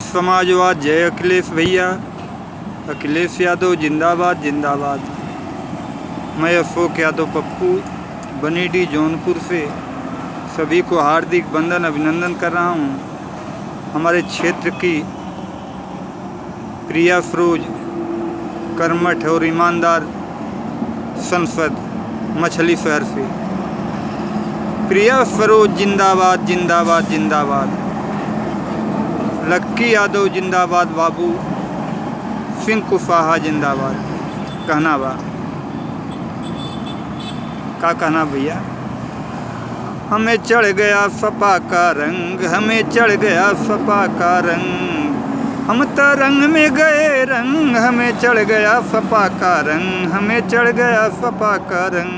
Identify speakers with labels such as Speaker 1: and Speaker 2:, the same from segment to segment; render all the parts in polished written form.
Speaker 1: समाजवाद जय अखिलेश भैया। अखिलेश यादव जिंदाबाद जिंदाबाद। मैं अशोक यादव पप्पू बनीडी जौनपुर से सभी को हार्दिक वंदन अभिनंदन कर रहा हूँ। हमारे क्षेत्र की प्रिया सरोज कर्मठ और ईमानदार सांसद मछली शहर से। प्रिया सरोज जिंदाबाद जिंदाबाद जिंदाबाद। लक्की यादव जिंदाबाद। बाबू सिंह कुशवाहा जिंदाबाद। कहना बा का कहना भैया। हमें चढ़ गया सपा का रंग, हमें चढ़ गया सपा का रंग, हम तो रंग में गए रंग, हमें चढ़ गया सपा का रंग, हमें चढ़ गया सपा का रंग,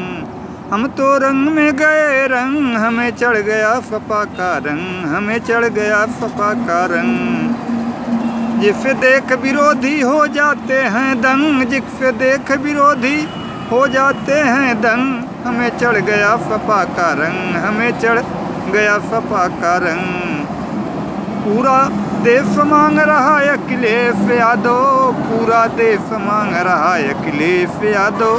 Speaker 1: हम तो रंग में गए रंग, हमें चढ़ गया सपा का रंग, हमें चढ़ गया सपा का रंग। जिसे देख विरोधी हो जाते हैं दंग, जिसे देख विरोधी हो जाते हैं दंग, हमें चढ़ गया सपा का रंग, हमें चढ़ गया सपा का रंग। पूरा देश मांग रहा है अखिलेश यादव, पूरा देश मांग रहा है अखिलेश यादव,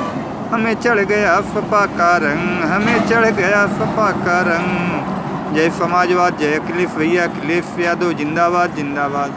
Speaker 1: हमें चढ़ गया सपा का रंग, हमें चढ़ गया सपा का रंग। जय समाजवाद जय अखिलेश भैया। अखिलेश यादव जिंदाबाद जिंदाबाद।